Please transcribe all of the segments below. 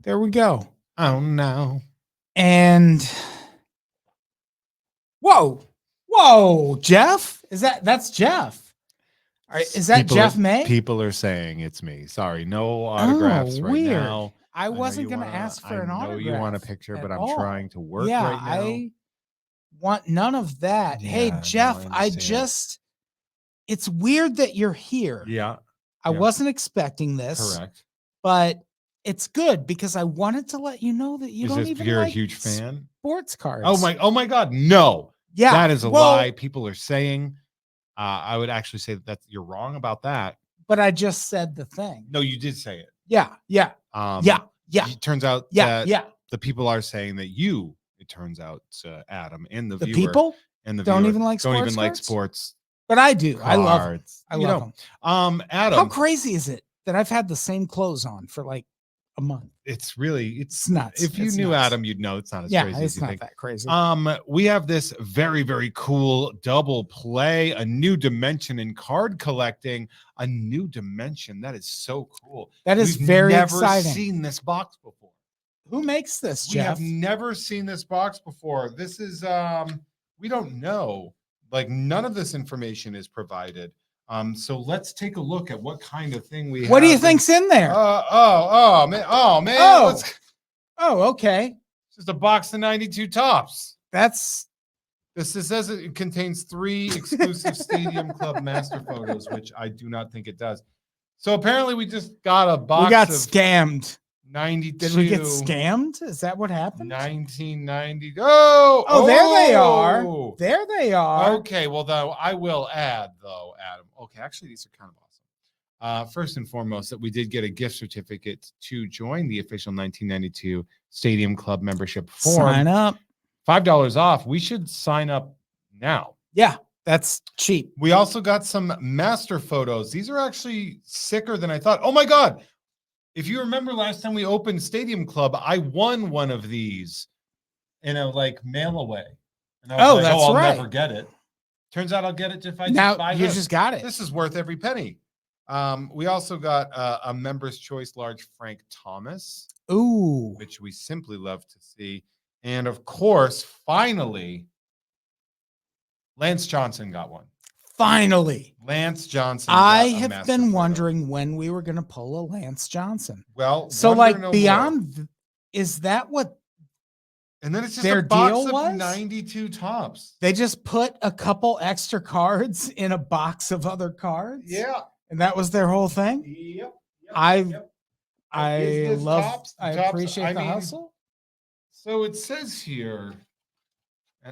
There we go. Oh no. And whoa, Jeff? That's Jeff. All right, is that Jeff May? People are saying it's me. Sorry, no autographs right weird. now. I wasn't going to ask for an I know autograph. you want a picture, but I'm all. trying to work Yeah, right now. I want none of that. Hey, Yeah, no, Jeff, I understand. it's weird that you're here. Yeah. I wasn't expecting this. Correct. But it's good because I wanted to let you know that you're a huge fan? Sports cards. Oh my God. No. Yeah. That is a lie. People are saying. I would actually say that you're wrong about that. But I just said the thing. No, you did say it. Yeah. It turns out that yeah. the people are saying that it turns out, Adam and the viewer people and the don't viewer even like don't sports even like cards? sports. But I do. Cards. I love them. I love them. Adam, how crazy is it that I've had the same clothes on for like a month? It's nuts. If you knew Adam, you'd know it's not as crazy as you think. It's not that crazy. We have this very, very cool double play, a new dimension in card collecting, a new dimension. That is so cool. That is very exciting. We've never seen this box before. Who makes this, Jeff? We have never seen this box before. This is we don't know. Like none of this information is provided. So let's take a look at what kind of thing we have. What do you think's in there? Man. Okay. It's just a box of 92 tops. This says it contains 3 exclusive Stadium Club master photos, which I do not think it does. So apparently we just got a box. We got scammed. 92. Did we get scammed? Is that what happened? 1990. There they are. There they are. Okay, well, though, I will add, Adam. Okay, actually, these are kind of awesome. First and foremost, that we did get a gift certificate to join the official 1992 Stadium Club membership form. Sign up. $5 off. We should sign up now. Yeah, that's cheap. We also got some master photos. These are actually sicker than I thought. Oh, my God. If you remember last time we opened Stadium Club, I won one of these in a mail away. And I was that's I'll right. never get it. Turns out I'll get it if I now buy you this. Just got it. This is worth every penny. We also got a Members' Choice large Frank Thomas. Ooh. Which we simply love to see. And of course, finally, Lance Johnson got one. Finally, Lance Johnson. I have been wondering when we were going to pull a Lance Johnson. Well, so beyond, is that what? And then it's just their a box deal of was? 92 tops. They just put a couple extra cards in a box of other cards. Yeah, and that was their whole thing. Yep. I appreciate the hustle. So it says here.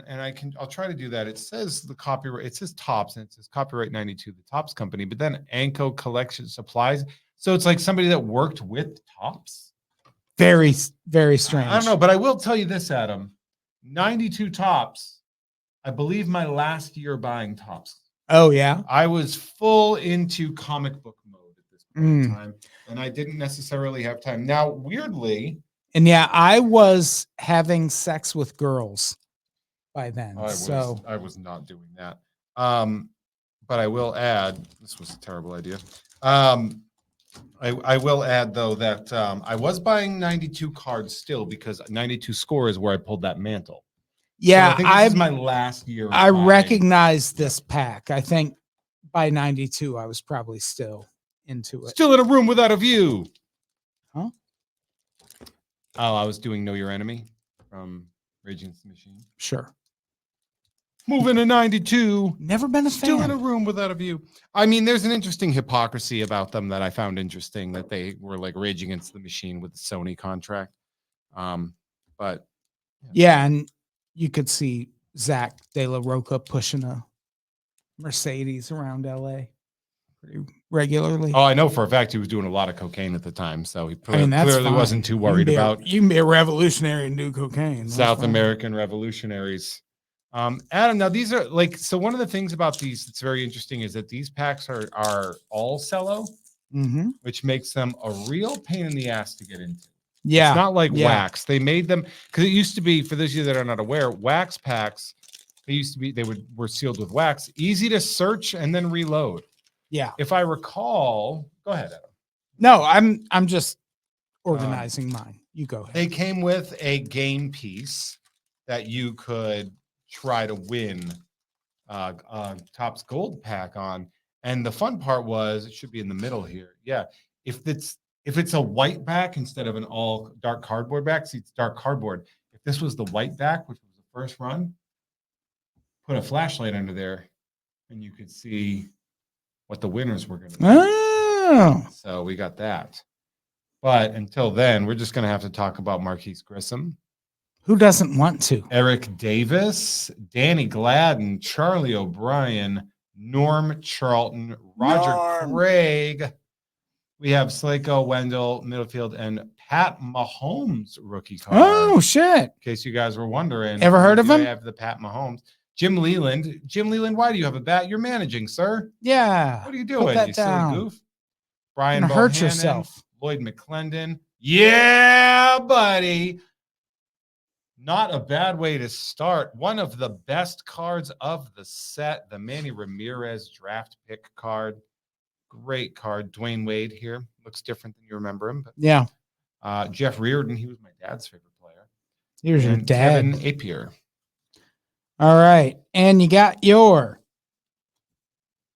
And I'll try to do that. It says the copyright, it says Tops, and it says copyright 92, the Tops company, but then Anko Collection Supplies. So it's like somebody that worked with Tops. Very, very strange. I don't know, but I will tell you this, Adam. 92 Tops. I believe my last year buying Tops. Oh, yeah. I was full into comic book mode at this point in time, and I didn't necessarily have time. Now, weirdly. And yeah, I was having sex with girls by then. I was not doing that. But I will add, this was a terrible idea. I will add though that I was buying 92 cards still because 92 score is where I pulled that mantle. Yeah, so I think this is my last year. I recognize this pack. I think by 92 I was probably still into it. Still in a room without a view. Huh? Oh, I was doing Know Your Enemy from Rage Against the Machine. Sure. Moving to 92. Never been a fan. Still in a room without a view. I mean, there's an interesting hypocrisy about them that I found interesting, that they were like Rage Against the Machine with the Sony contract. But yeah, and you could see Zach De La Roca pushing a Mercedes around LA pretty regularly. Oh, I know for a fact he was doing a lot of cocaine at the time, so he clearly wasn't too worried about. You can be a revolutionary and do cocaine. South American revolutionaries. Adam, now these are so one of the things about these that's very interesting is that these packs are all cello, which makes them a real pain in the ass to get into. Yeah. It's not like wax. They made them because it used to be, for those of you that are not aware, wax packs, were sealed with wax, easy to search and then reload. Yeah. If I recall, go ahead, Adam. No, I'm just organizing mine. You go ahead. They came with a game piece that you could try to win Topps Gold pack on. And the fun part was it should be in the middle here. Yeah. If it's a white back instead of an all dark cardboard back, see, it's dark cardboard. If this was the white back, which was the first run, put a flashlight under there and you could see what the winners were going to be. Oh, So we got that. But until then, we're just going to have to talk about Marquise Grissom, who doesn't want to? Eric Davis, Danny Gladden, Charlie O'Brien, Norm Charlton, Roger Norm. Craig. We have Slayko, Wendell, Middlefield, and Pat Mahomes rookie card. Oh, shit. In case you guys were wondering. Ever heard of do I him? have the Pat Mahomes. Jim Leland. Jim Leland, why do you have a bat? You're managing, sir. Yeah. What are you doing, that you down. silly goof? Brian Gonna hurt Bohannon, yourself. Lloyd McClendon. Yeah, buddy. Not a bad way to start. One of the best cards of the set, the Manny Ramirez draft pick card. Great card. Dwayne Wade here. Looks different than you remember him. But, Yeah. Jeff Reardon, he was my dad's favorite player. Here's your And dad. Kevin Apier. All right. And you got your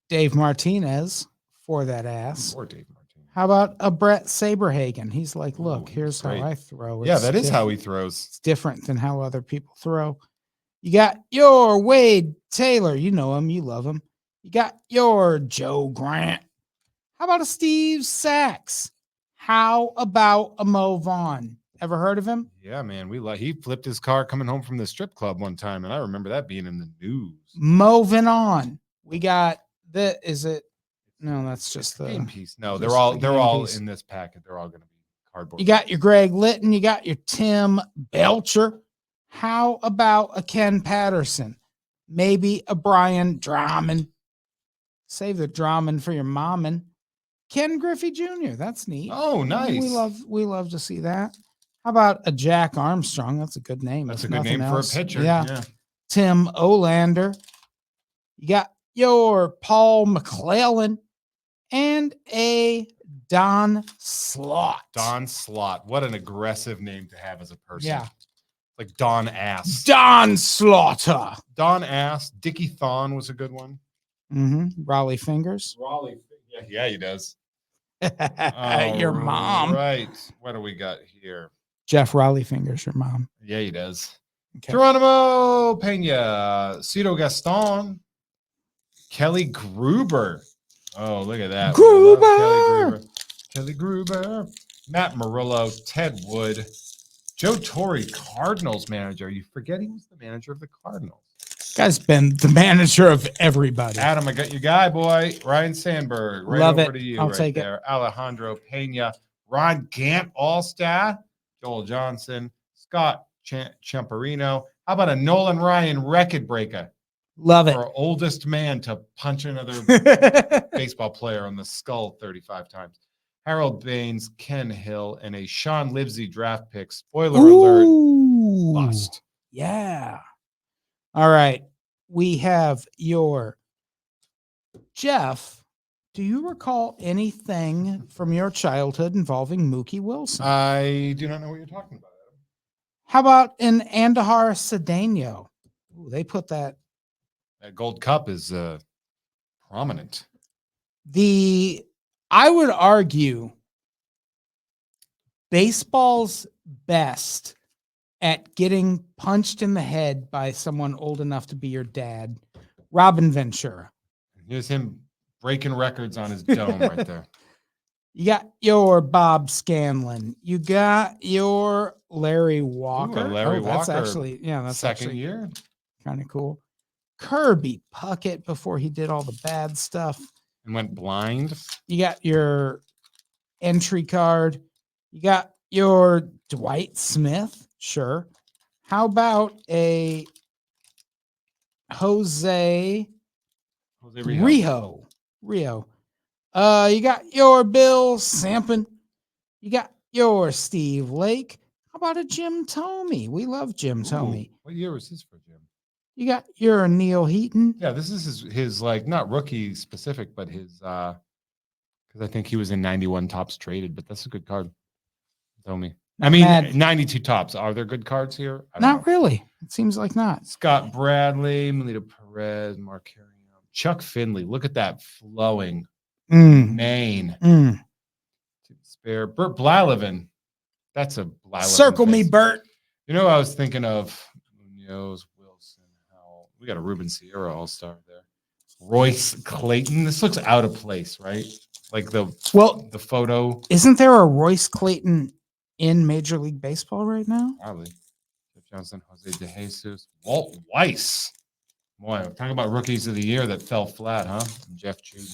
Dave Martinez for that ass. Or Dave Martinez. How about a Brett Saberhagen? He's like, look, Ooh, here's how great. I throw. Yeah, It's that is different. how he throws. It's different than how other people throw. You got your Wade Taylor. You know him. You love him. You got your Joe Grant. How about a Steve Sachs? How about a Mo Vaughn? Ever heard of him? Yeah, man. He flipped his car coming home from the strip club one time, and I remember that being in the news. Moving on. We got the, is it? No, that's just the Game piece. No, just they're all the they're game all piece. in this packet. They're all going to be cardboard. You got your Greg Litton. You got your Tim Belcher. How about a Ken Patterson? Maybe a Brian Drummond. Save the Drummond for your mommin. Ken Griffey Jr. That's neat. Oh, nice. We love to see that. How about a Jack Armstrong? That's a good name. That's if a good nothing name else. for a pitcher. Yeah. Tim Olander. You got your Paul McClellan and a Don Slott. Don Slott. What an aggressive name to have as a person. Yeah. Like Don Ass. Don Slaughter. Don Ass. Dickie Thon was a good one. Raleigh Fingers. Raleigh. Yeah, he does. Your mom. Right. What do we got here? Jeff Raleigh Fingers, your mom. Yeah, he does. Okay. Geronimo Pena. Cito Gaston. Kelly Gruber. Oh, look at that. Gruber. I love Kelly Gruber. Matt Murillo. Ted Wood. Joe Torre, Cardinals manager. You forget he was the manager of the Cardinals. Guy's been the manager of everybody. Adam, I got your guy, boy. Ryan Sandberg. Right Love over it. to you. I'll right take it. there. Alejandro Pena. Ron Gant, All-Star. Joel Johnson. Scott Champerino. How about a Nolan Ryan record breaker? Love For oldest man to punch another it. baseball player on the skull 35 times. Harold Baines, Ken Hill, and a Sean Livesey draft pick. Spoiler alert, Ooh, bust. yeah. All right. We have your Jeff. Do you recall anything from your childhood involving Mookie Wilson? I do not know what you're talking about, Adam. How about an Andahar Cedeno? Ooh, they put that. That Gold Cup is prominent. I would argue baseball's best at getting punched in the head by someone old enough to be your dad, Robin Ventura. Here's him breaking records on his dome right there. You got your Bob Scanlon. You got your Larry Walker. Larry That's Walker, actually, yeah, that's Second actually year. kind of cool. Kirby Puckett before he did all the bad stuff. And went blind. You got your entry card. You got your Dwight Smith. Sure. How about a Jose Rio. Rio. You got your Bill Sampson. You got your Steve Lake. How about a Jim Thome? We love Jim Thome. What year was this for Jim? You got your Neil Heaton. Yeah, this is his like not rookie specific, but his because I think he was in 91 tops traded, but that's a good card. tell me. Not mad. 92 tops. Are there good cards here? I don't know. Not really. It seems like not. Scott Bradley, Melito Perez, Mark Carrion, Chuck Finley. Look at that flowing mane. Spare. Bert Blyleven. That's a Blyleven. Circle me, face. Bert. You know, I was thinking of Munoz, Wilson, Howell. We got a Ruben Sierra all-star there. Royce Clayton. This looks out of place, right? Like the photo. Isn't there a Royce Clayton in Major League Baseball right now? Probably. Jeff Johnson, Jose De Jesus, Walt Weiss. Boy, we're talking about rookies of the year that fell flat, huh? Jeff Judy.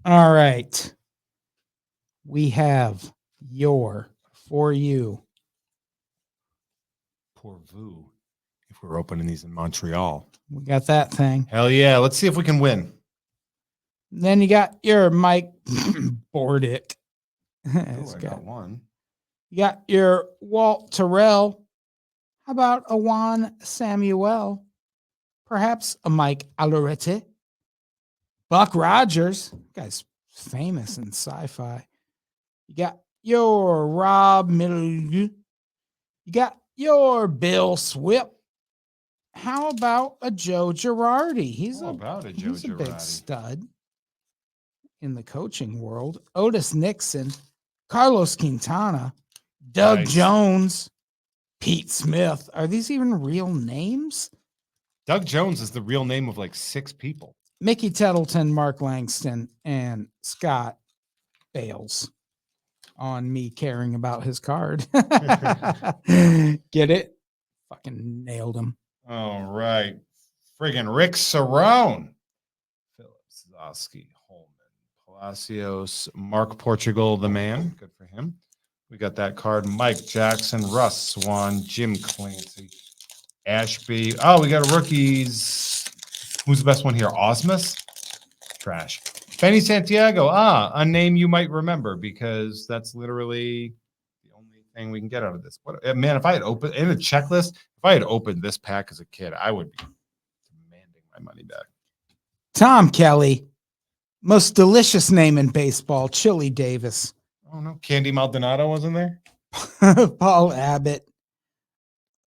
All right. We have for you. Poor Vu. If we're opening these in Montreal. We got that thing. Hell yeah. Let's see if we can win. Then you got your Mike Bordick. I got one. You got your Walt Terrell. How about a Juan Samuel? Perhaps a Mike Alorete. Buck Rogers. Guy's famous in sci-fi. You got your Rob Milieu. You got your Bill Swip. How about a Joe Girardi? He's a big stud in the coaching world. Otis Nixon, Carlos Quintana, Doug Jones, Pete Smith. Are these even real names? Doug Jones is the real name of like 6 people. Mickey Tettleton, Mark Langston, and Scott Bales on me caring about his card. Get it? Fucking nailed him. All right. Friggin' Rick Cerrone. Phillips, Zosky, Holman, Palacios, Mark Portugal, the man. Good for him. We got that card. Mike Jackson, Russ Swan, Jim Clancy, Ashby. Oh, we got rookies. Who's the best one here? Osmus? Trash. Benny Santiago. A name you might remember because that's literally the only thing we can get out of this. Man, if I had opened in a checklist, if I had opened this pack as a kid, I would be demanding my money back. Tom Kelly. Most delicious name in baseball, Chili Davis. Oh, no. Candy Maldonado wasn't there? Paul Abbott.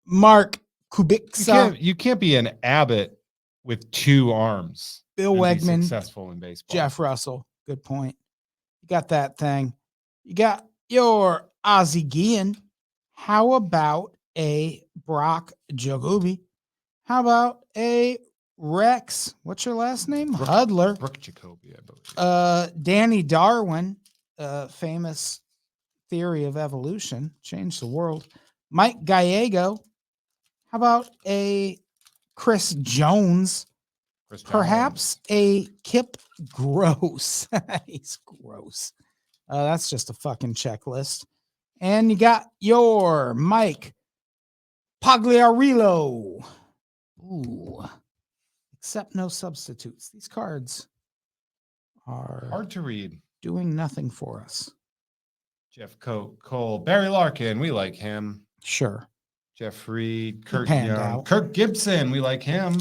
Mark Kubica. You can't be an Abbott with 2 arms. Bill Wegman. Successful in baseball. Jeff Russell. Good point. You got that thing. You got your Ozzie Guillen. How about a Brock Jacoby? How about a Rex? What's your last name? Hudler. Brooke Jacoby, I believe. Danny Darwin. Famous theory of evolution. Changed the world. Mike Gallego. How about a Chris Jones? Perhaps a Kip Gross. He's gross. That's just a fucking checklist. And you got your Mike Pagliarillo. Ooh. Except no substitutes. These cards are hard to read. Doing nothing for us. Jeff Cole, Barry Larkin, we like him. Sure. Jeff Reed, Kurt Young, Kirk Gibson, we like him.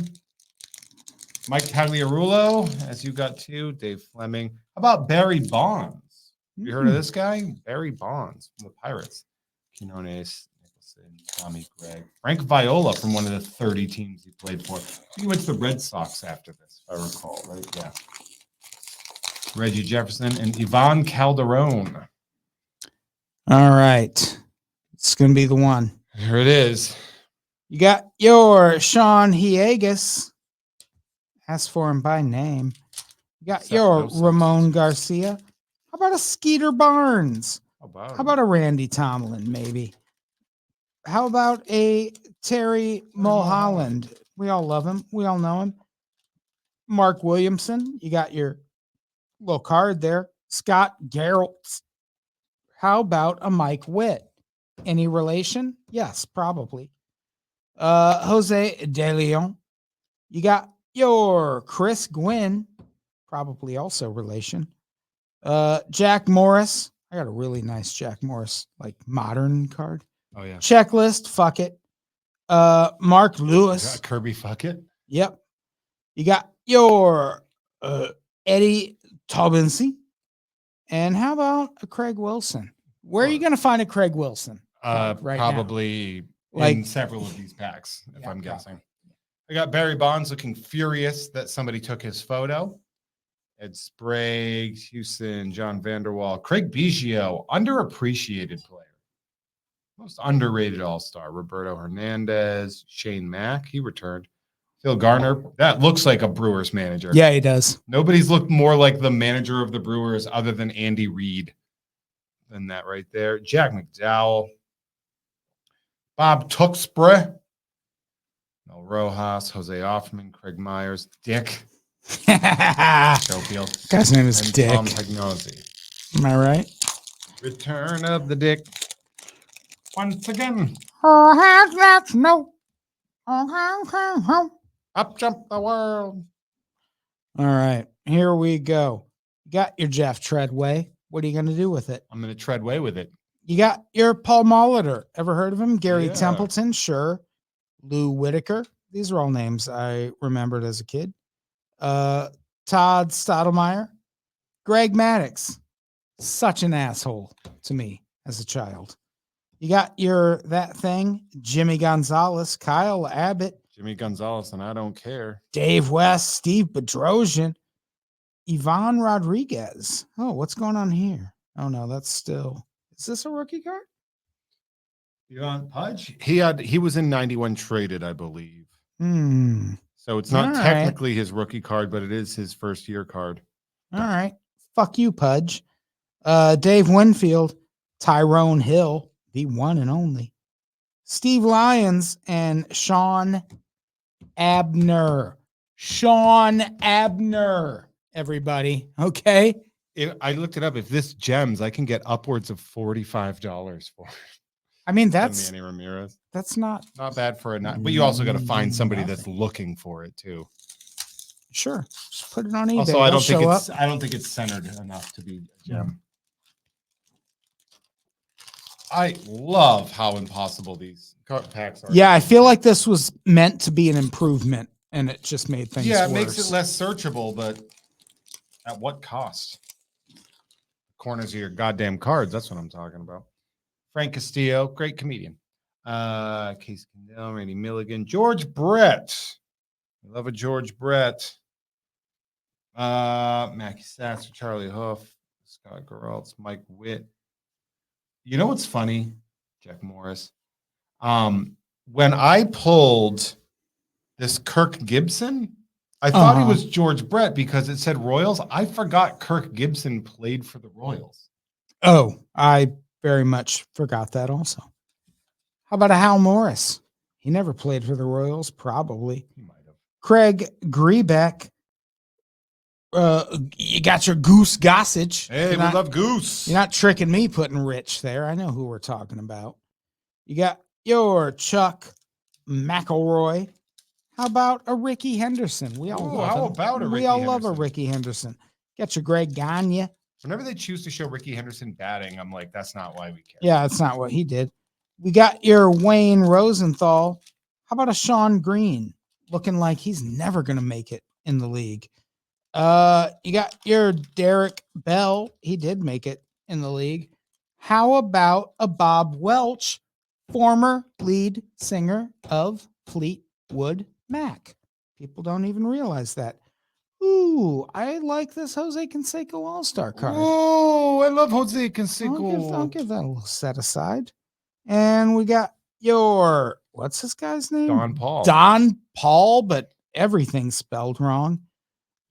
Mike Pagliarulo, as you got 2. Dave Fleming. How about Barry Bonds? You heard of this guy? Barry Bonds from the Pirates. Quinones, Nicholson, Tommy Gregg. Frank Viola from one of the 30 teams he played for. He went to the Red Sox after this, if I recall, right? Yeah. Reggie Jefferson and Ivan Calderon. All right. It's going to be the one. Here it is. You got your Sean Hiegas. Ask for him by name. You got your Ramon Garcia. How about a Skeeter Barnes? How about a Randy Tomlin, maybe? How about a Terry Mulholland? We all love him. We all know him. Mark Williamson. You got your little card there. Scott Garrett. How about a Mike Witt? Any relation? Yes, probably. Jose De Leon. You got your Chris Gwynn, probably also relation. Jack Morris. I got a really nice Jack Morris, like modern card. Oh, yeah. Checklist. Fuck it. Mark Lewis. Kirby, fuck it. Yep. You got your Eddie Taubency. And how about a Craig Wilson? Where are you going to find a Craig Wilson? Right now? Probably Like- in several of these packs, if Yeah, I'm probably. guessing. I got Barry Bonds looking furious that somebody took his photo. Ed Sprague, Houston, John Vanderwall, Craig Biggio, underappreciated player. Most underrated all-star. Roberto Hernandez, Shane Mack, he returned. Phil Garner, that looks like a Brewers manager. Yeah, he does. Nobody's looked more like the manager of the Brewers other than Andy Reid than that right there. Jack McDowell, Bob Tewksbury, Mel Rojas, Jose Offman, Craig Myers, Dick Schofield, Guy's name is and Dick. Tom Pagnozzi. Am I right? Return of the Dick. Once again, Oh, how's that snow? Oh, up jump the world. all right, here we go. You got your Jeff Treadway. What are you going to do with it? I'm going to tread way with it. You got your Paul Molitor. Ever heard of him? Gary Yeah. Templeton, sure. Lou Whitaker. These are all names I remembered as a kid. Todd Stottlemyre. Greg Maddux. Such an asshole to me as a child. You got your that thing, Jimmy Gonzalez, Kyle Abbott, Jimmy Gonzalez, and I don't care. Dave West, Steve Bedrosian, Ivan Rodriguez. Oh, what's going on here? Oh no, that's still. Is this a rookie card? Ivan Pudge? He was in 91 traded, I believe. Hmm. So it's not All right. technically his rookie card, but it is his first year card. All right. Fuck you, Pudge. Dave Winfield, Tyrone Hill, the one and only. Steve Lyons and Sean Abner. Sean Abner, everybody. Okay. I looked it up. If this gems, I can get upwards of $45 for it. I mean, From that's Manny Ramirez. not Not bad for a night, but you also got to find somebody that's looking for it too. sure. Just put it on eBay. Also, I It'll don't think show it's up. I don't think it's centered enough to be a gem. I love how impossible these packs are. Yeah, I feel like this was meant to be an improvement, and it just made things Yeah, it worse. makes it less searchable, but at what cost? Corners of your goddamn cards. That's what I'm talking about. Frank Castillo, great comedian. Casey Kendall, Randy Milligan, George Brett. I love a George Brett. Mackie Sasser, Charlie Huff, Scott Geraltz, Mike Witt. You know what's funny, Jack Morris? When I pulled this Kirk Gibson, I thought he was George Brett because it said Royals. I forgot Kirk Gibson played for the Royals. Oh, I very much forgot that also. How about a Hal Morris? He never played for the Royals, probably. He might have. Craig Grebeck. You got your Goose Gossage. Hey, we love Goose. You're not tricking me putting Rich there. I know who we're talking about. You got your Chuck McElroy. How about a Ricky Henderson? We all love how him. about a We Ricky all love a Henderson? Ricky Henderson. Got your Greg Gagne. Whenever they choose to show Ricky Henderson batting, I'm like, that's not why we care. Yeah, that's not what he did. We got your Wayne Rosenthal. How about a Sean Green? Looking like he's never going to make it in the league. You got your Derek Bell. He did make it in the league. How about a Bob Welch, former lead singer of Fleetwood Mac? People don't even realize that. Ooh, I like this Jose Canseco All-Star card. Oh, I love Jose I'll Canseco. give that a little set aside. And we got your, what's this guy's name? Don Paul. Don Paul, but everything's spelled wrong.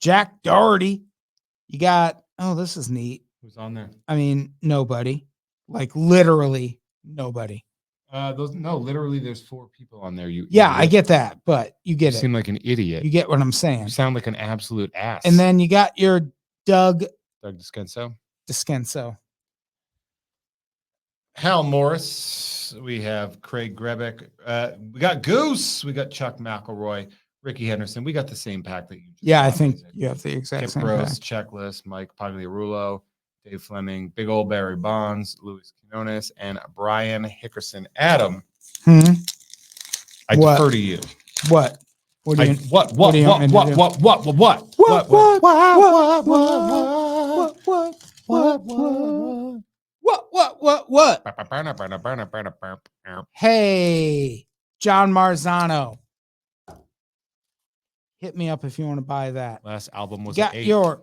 Jack Doherty. You got, oh, this is neat. Who's on there? I mean, nobody. Like literally nobody. Literally, there's 4 people on there. Yeah, idiot. I get that, but you get You it. seem like an idiot. You get what I'm You saying. sound like an absolute ass. And then you got your Doug Doug Descenso. Descenso. Hal Morris. We have Craig Grebeck. We got Goose. We got Chuck McElroy. Ricky Henderson. We got the same pack that you just Yeah, I got, think is it? you have the exact Kip same Rose, pack. Checklist, Mike Pagliarulo, Dave Fleming, Big Old Barry Bonds, Luis Quinones, and Brian Hickerson. Adam, Hmm? I What? defer to you. What? What do you What? what do you want me to do? What? What? What? Hey, John Marzano. Hit me up if you want to buy that. Last album You was got 8. your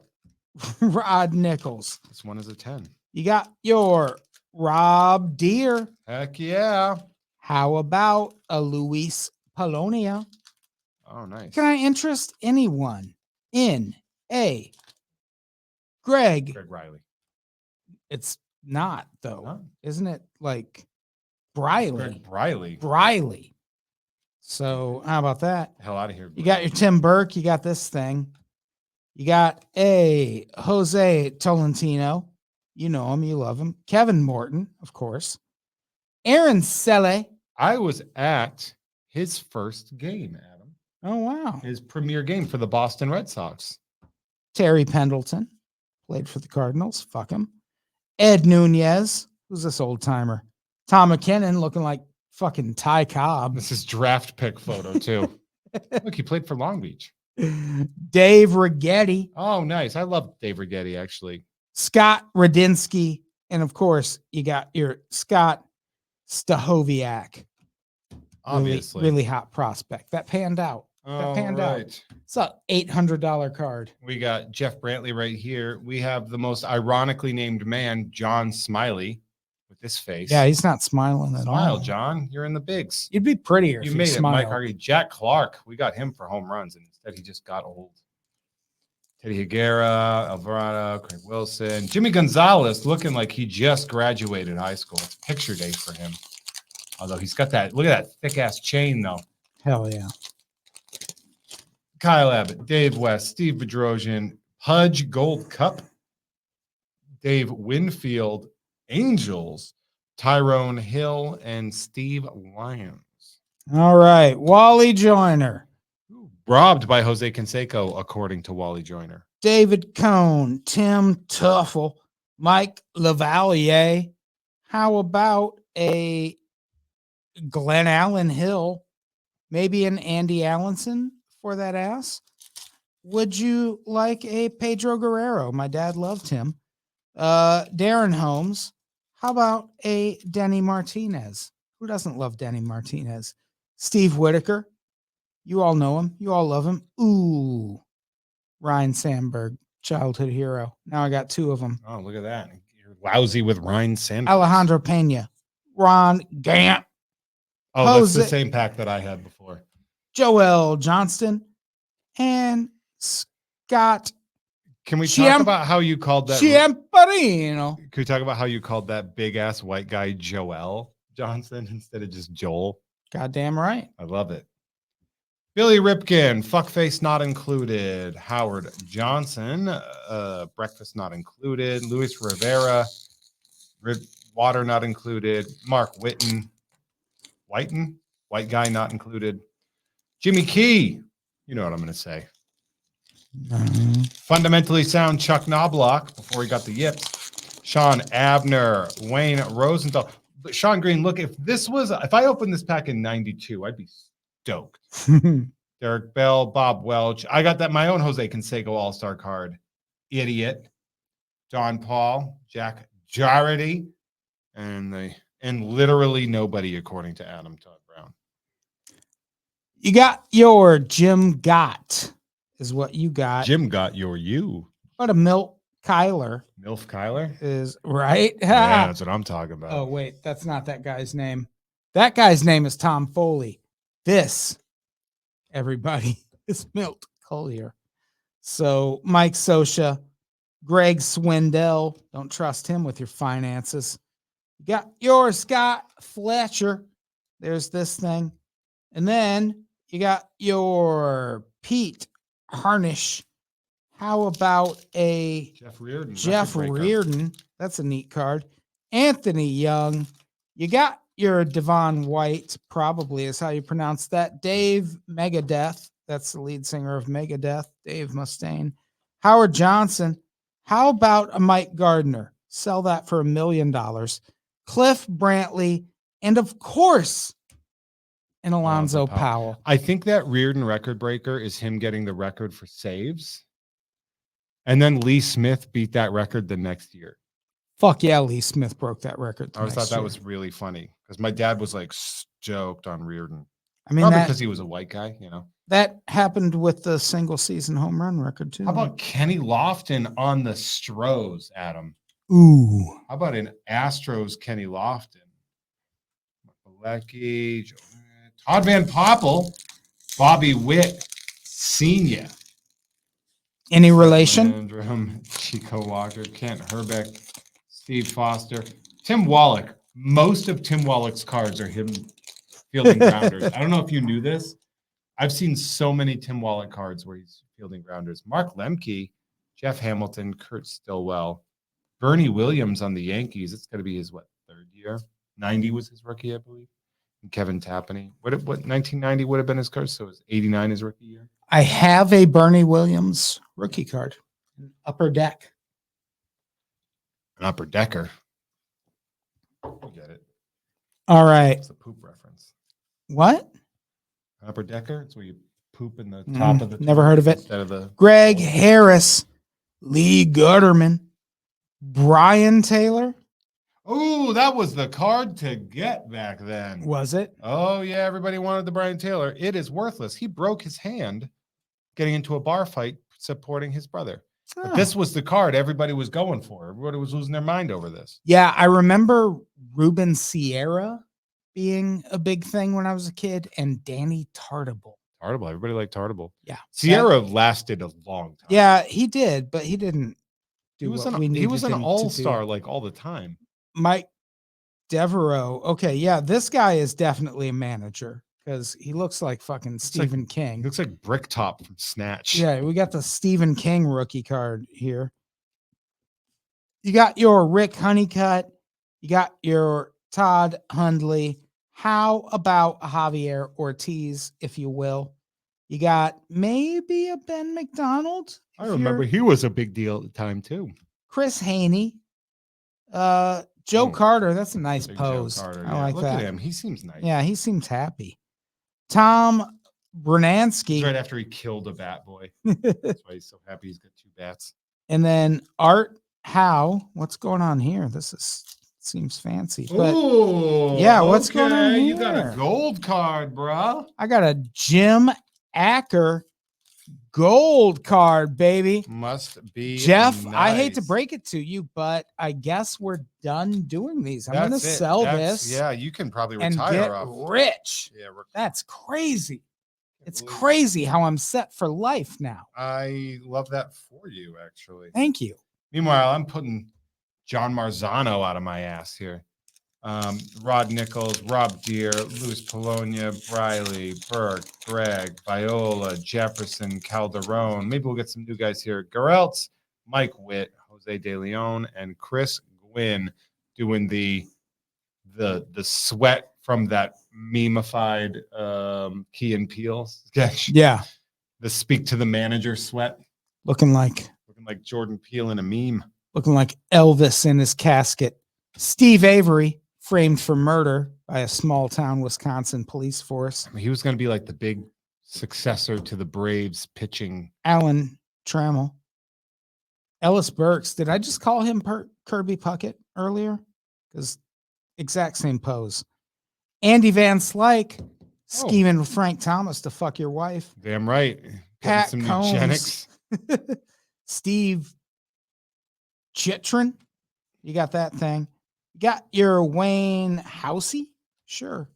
Rod Nichols. This one is a 10. You got your Rob Deere. Heck yeah. How about a Luis Polonia? Oh, nice. Can I interest anyone in a Greg? Greg Riley. It's not though, Huh? isn't it? Like Briley. Greg Riley. Briley. So how about that? Hell out of here. You got your Tim Burke. You got this thing. You got a Jose Tolentino. You know him. You love him. Kevin Morton, of course. Aaron Selle. I was at his first game, Adam. Oh, wow. His premier game for the Boston Red Sox. Terry Pendleton. Played for the Cardinals. Fuck him. Ed Nunez. Who's this old timer? Tom McKinnon looking like fucking Ty Cobb. This is draft pick photo, too. Look, he played for Long Beach. Dave Righetti. Oh, nice. I love Dave Righetti, actually. Scott Radinsky. And of course, you got your Scott Stahoviak. Obviously. Really hot prospect. That panned out. That panned out. It's an $800 card. We got Jeff Brantley right here. We have the most ironically named man, John Smiley, with this face. Yeah, he's not smiling at Smile, all. John. You're in the bigs. You'd be prettier You if made you it, Mike smiled. Harvey. Jack Clark. We got him for home runs, and instead he just got old. Teddy Higuera, Alvarado, Craig Wilson, Jimmy Gonzalez, looking like he just graduated high school. It's picture day for him. Although he's got that, look at that thick ass chain though. Hell yeah. Kyle Abbott, Dave West, Steve Bedrosian, Pudge Gold Cup, Dave Winfield, Angels, Tyrone Hill, and Steve Lyons. All right. Wally Joyner. Robbed by Jose Canseco, according to Wally Joyner. David Cohn. Tim Tuffle. Mike Lavalier. How about a Glenn Allen Hill? Maybe an Andy Allenson for that ass? Would you like a Pedro Guerrero? My dad loved him. Darren Holmes. How about a Denny Martinez? Who doesn't love Denny Martinez? Steve Whitaker. You all know him. You all love him. Ooh. Ryan Sandberg, childhood hero. Now I got 2 of them. Oh, look at that. You're lousy with Ryan Sandberg. Alejandro Pena. Ron Gant. Oh, that's the Jose- same pack that I had before. Joel Johnston. And Scott Can we talk about how you called that? Chiamparino. Can we talk about how you called that big ass white guy Joel Johnson instead of just Joel? Goddamn right. I love it. Billy Ripken, fuckface not included. Howard Johnson, breakfast not included. Luis Rivera, water not included. Mark Whiten, white guy not included. Jimmy Key, you know what I'm going to say. Fundamentally sound Chuck Knobloch before he got the yips. Sean Abner, Wayne Rosenthal. But Sean Green, look, if I opened this pack in 92, I'd be stoked. Derek Bell, Bob Welch. I got that my own Jose Canseco All-Star card. Idiot. John Paul, Jack Jarrety, and literally nobody according to Adam Todd Brown. You got your Jim Gott is what you got. Jim got your you. But a Milt Kyler Milf Kyler? is right. Yeah, that's what I'm talking about. Oh, wait, that's not that guy's name. That guy's name is Tom Foley. This, everybody, is Milt Collier. So Mike Sosha, Greg Swindell. Don't trust him with your finances. You got your Scott Fletcher. There's this thing. And then you got your Pete Harnish. How about a Jeff Reardon? Jeff record breaker. Reardon? That's a neat card. Anthony Young. You got your Devon White, probably is how you pronounce that. Dave Megadeth. That's the lead singer of Megadeth. Dave Mustaine. Howard Johnson. How about a Mike Gardner? Sell that for $1 million. Cliff Brantley. And of course, an Alonzo Powell. I think that Reardon record breaker is him getting the record for saves. And then Lee Smith beat that record the next year. Fuck yeah, Lee Smith broke that record. I always thought that was really funny because my dad was like stoked on Reardon. I mean, Probably that, because he was a white guy, you know. that happened with the single season home run record too. How about Kenny Lofton on the Stros, Adam? Ooh. How about an Astros Kenny Lofton? Malecki, Todd Van Poppel, Bobby Witt, Senior. Any relation? Landrum, Chico Walker, Kent Herbeck, Steve Foster, Tim Wallach. Most of Tim Wallach's cards are him fielding grounders. I don't know if you knew this. I've seen so many Tim Wallach cards where he's fielding grounders. Mark Lemke, Jeff Hamilton, Kurt Stillwell, Bernie Williams on the Yankees. It's going to be his, third year? 90 was his rookie, I believe. And Kevin Tapani. What 1990 would have been his card, so it was 89 his rookie year. I have a Bernie Williams rookie card. Upper Deck. An upper decker. You get it. All right. It's a poop reference. What? An upper decker? It's where you poop in the top of the never heard of it. Instead of the Greg Harris, Lee Gutterman, Brian Taylor. Oh, that was the card to get back then. Was it? Oh, yeah. Everybody wanted the Brian Taylor. It is worthless. He broke his hand getting into a bar fight supporting his brother. But Oh. this was the card everybody was going for. Everybody was losing their mind over this. Yeah, I remember Ruben Sierra being a big thing when I was a kid, and Danny Tartable. Tartable. Everybody liked Tartable. Yeah. Sierra lasted a long time. Yeah, he did, but he didn't do He was what an, we he needed was an him to all-star do. like all the time. Mike Devereaux. Okay, yeah, this guy is definitely a manager because he looks like fucking Stephen He King. looks like Bricktop from Snatch. Yeah, we got the Stephen King rookie card here. You got your Rick Honeycutt. You got your Todd Hundley. How about Javier Ortiz, if you will? You got maybe a Ben McDonald. I if remember you're- he was a big deal at the time too. Chris Haney. Joe Oh, Carter. That's a nice Big Joe pose. Carter. I Yeah, like look that. at him. He seems nice. Yeah, he seems happy. Tom Bernansky. It's right after he killed a bat boy. That's why he's so happy he's got 2 bats. And then Art Howe. What's going on here? Seems fancy. But Ooh, yeah, what's going on okay, You got here? a gold card, bro. I got a Jim Acker gold card, baby. Must be Jeff, I hate to nice. break it to you, but I guess we're done doing these. I'm going to That's it. sell That's- this Yeah, you can probably and retire get off. rich. Yeah, That's crazy. It's believe it. crazy how I'm set for life now. I love that for you, actually. Thank you. Meanwhile, I'm putting John Marzano out of my ass here. Rod Nichols, Rob Deere, Luis Polonia, Briley, Burke, Gregg, Viola, Jefferson, Calderon. Maybe we'll get some new guys here. Gareltz, Mike Witt, Jose De Leon, and Chris Gwynn doing the sweat from that memeified Key and Peele sketch. Yeah. The speak to the manager sweat. Looking like Jordan Peele in a meme. Elvis in his casket. Steve Avery framed for murder by a small town Wisconsin police force. I mean, he was going to be like the big successor to the Braves pitching. Alan Trammell. Ellis Burks. Did I just call him Kirby Puckett earlier? Because exact same pose. Andy Van Slyke scheming with Frank Thomas to fuck your wife. Damn right. Pat Getting Combs. eugenics. Steve Chitrin. You got that thing. You got your Wayne Housey. Sure.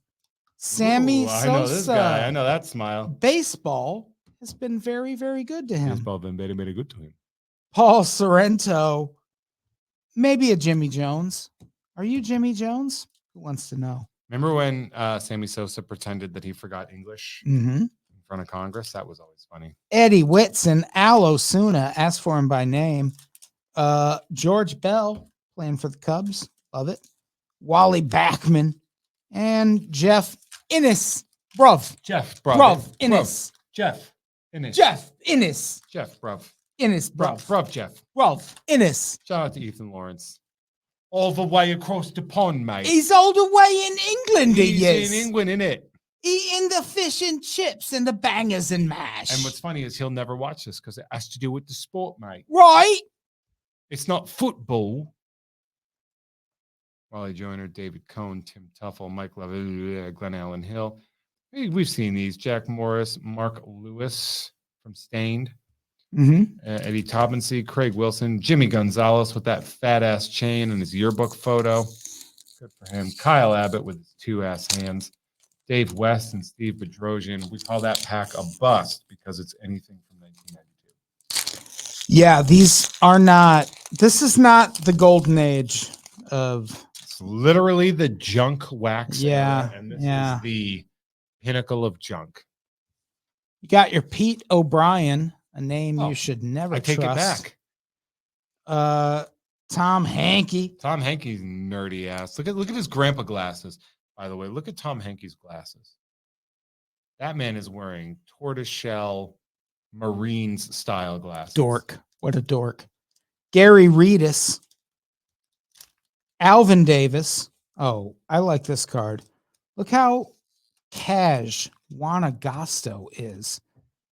Sammy Ooh, I Sosa. know this guy. I know that smile. Baseball has been very, very good to him. Baseball been very, very good to him. Paul Sorrento. Maybe a Jimmy Jones. Are you Jimmy Jones? Who wants to know? Remember when Sammy Sosa pretended that he forgot English Mm-hmm. in front of Congress? That was always funny. Eddie Whitson, Al Osuna, asked for him by name. George Bell playing for the Cubs. Love it. Wally Backman and Jeff Innes. Jeff, Bruv Innes. Jeff Innes. Jeff Innes. Jeff, bruv. Innes, bruv. Bruv, Jeff. Bruv Innes. Shout out to Ethan Lawrence. All the way across the pond, mate. He's all the way in England, he He's is. in England, innit? Eating the fish and chips and the bangers and mash. And what's funny is he'll never watch this because it has to do with the sport, mate. right? It's not football. Wally Joyner, David Cohn, Tim Tuffle, Mike Levy, Glenn Allen Hill. We've seen these. Jack Morris, Mark Lewis from Stained, Mm-hmm. Eddie Taubensee, Craig Wilson, Jimmy Gonzalez with that fat ass chain and his yearbook photo. Good for him. Kyle Abbott with his 2 ass hands. Dave West and Steve Bedrosian. We call that pack a bust because it's anything from 1992. Yeah, these are not. This is not the golden age of. It's literally the junk wax. Yeah, era, and this yeah. is the pinnacle of junk. You got your Pete O'Brien, a name Oh, you should never I take trust. it back. Tom Hankey. Tom Hankey's nerdy ass. Look at his grandpa glasses. By the way, look at Tom Hankey's glasses. That man is wearing tortoiseshell Marines style glasses. Dork. What a dork. Gary Reedus. Alvin Davis. Oh, I like this card. Look how cash Wanagasto is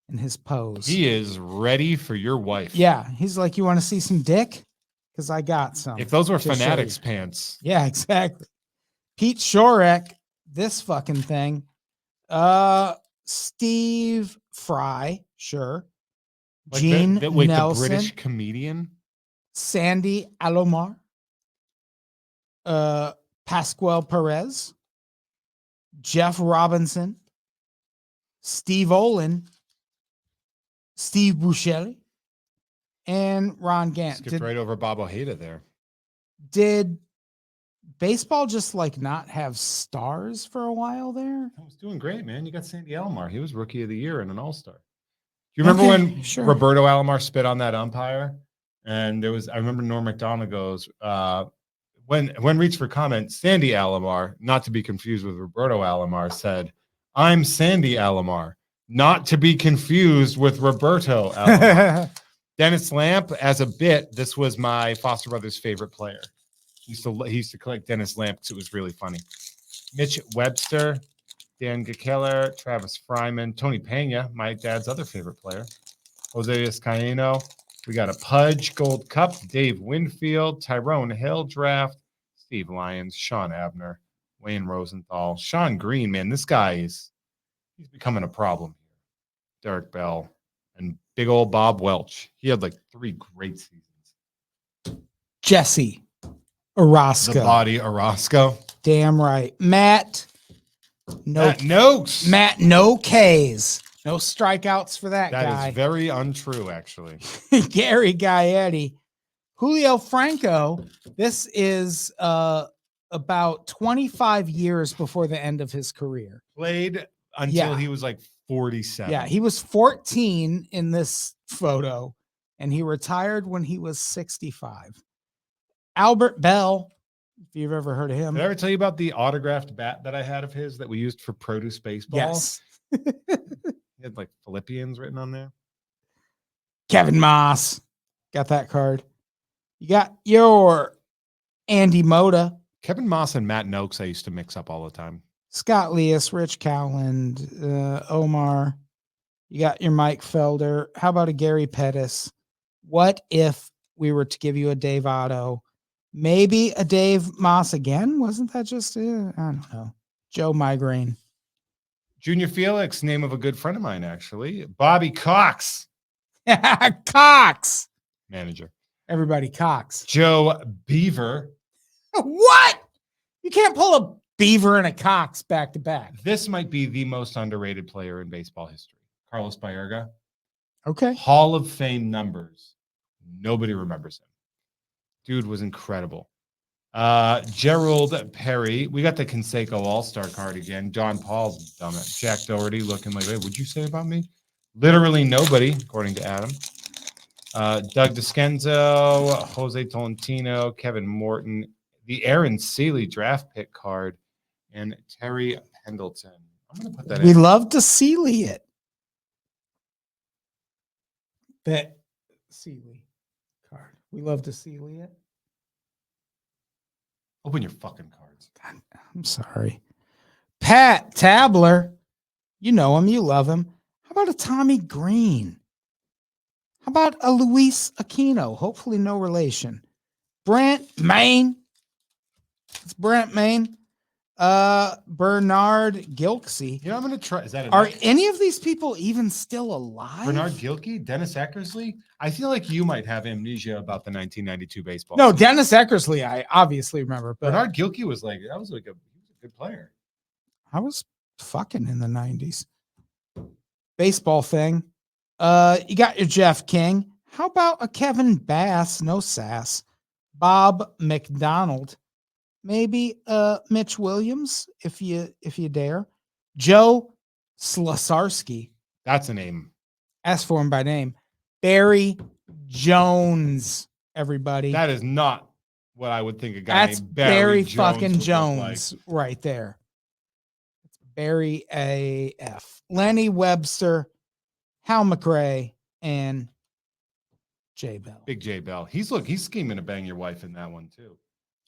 in his pose. He is ready for your wife. Yeah, he's like, you want to see some dick? Because I got some. If those were to show Fanatics you. pants. Yeah, exactly. Pete Shorek, this fucking thing. Steve Fry, sure. Like Gene the Nelson, British comedian. Sandy Alomar, Pascual Perez, Jeff Robinson, Steve Olin, Steve Buscemi, and Ron Gant. Skipped right over Bob Ojeda there. Did baseball just like not have stars for a while there? I was doing great, man. You got Sandy Alomar. He was Rookie of the Year and an All-Star. Do you remember when Sure. Roberto Alomar spit on that umpire? And I remember Norm Macdonald goes, when reached for comment, Sandy Alomar, not to be confused with Roberto Alomar, said, "I'm Sandy Alomar, not to be confused with Roberto Alomar." Dennis Lamp, as a bit, this was my foster brother's favorite player. He used to collect Dennis Lamp because it was really funny. Mitch Webster, Dan Gekeller, Travis Fryman, Tony Pena, my dad's other favorite player. Jose Escaino. We got a Pudge Gold Cup, Dave Winfield, Tyrone Hill draft, Steve Lyons, Sean Abner, Wayne Rosenthal, Sean Green. Man, this guy he's becoming a problem here. Derek Bell and big old Bob Welch. He had like 3 great seasons. Jesse Orozco. The body Orozco. Damn right. Matt Noakes. Matt, no Ks. No strikeouts for that guy. That is very untrue, actually. Gary Gaetti. Julio Franco. This is about 25 years before the end of his career. Played until he was like 47. Yeah, he was 14 in this photo, and he retired when he was 65. Albert Bell, if you've ever heard of him. Did I ever tell you about the autographed bat that I had of his that we used for produce baseball? Yes. He had like Philippians written on there. Kevin Moss. Got that card. You got your Andy Moda. Kevin Moss and Matt Noakes I used to mix up all the time. Scott Leas, Rich Cowland, Omar. You got your Mike Felder. How about a Gary Pettis? What if we were to give you a Dave Otto? Maybe a Dave Moss again? Wasn't that just, I don't know. Joe Migraine. Junior Felix, name of a good friend of mine, actually. Bobby Cox. Cox. Manager. Everybody Cox. Joe Beaver. What? You can't pull a Beaver and a Cox back to back. This might be the most underrated player in baseball history. Carlos Baerga. Okay. Hall of Fame numbers. Nobody remembers him. Dude was incredible. Gerald Perry. We got the Canseco All-Star card again. John Paul's done it. Jack Doherty looking like, hey, what'd you say about me? Literally nobody, according to Adam. Doug Descenzo, Jose Tolentino, Kevin Morton, the Aaron Seeley draft pick card, and Terry Pendleton. I'm going to put that We in. love to Seeley it. That Seeley card. We love to Seeley it. Open your fucking cards. God, I'm sorry. Pat Tabler. You know him. You love him. How about a Tommy Green? How about a Luis Aquino? Hopefully, no relation. Brent Maine. It's Brent Maine. Bernard Gilksey. You know, I'm gonna try. Is that Are enough? any of these people even still alive? Bernard Gilkey, Dennis Eckersley? I feel like you might have amnesia about the 1992 baseball. No, season. Dennis Eckersley, I obviously remember, but Bernard Gilkey was like he was a good player. I was fucking in the 90s. Baseball thing. You got your Jeff King. How about a Kevin Bass? No sass. Bob McDonald. Maybe Mitch Williams, if you dare. Joe Slasarski. That's a name. Ask for him by name. Barry Jones, everybody. That is not what I would think a guy That's named Barry Jones fucking would look Jones right there. It's Barry AF. Lenny Webster, Hal McRae, and J Bell. Big J Bell. He's scheming to bang your wife in that one too.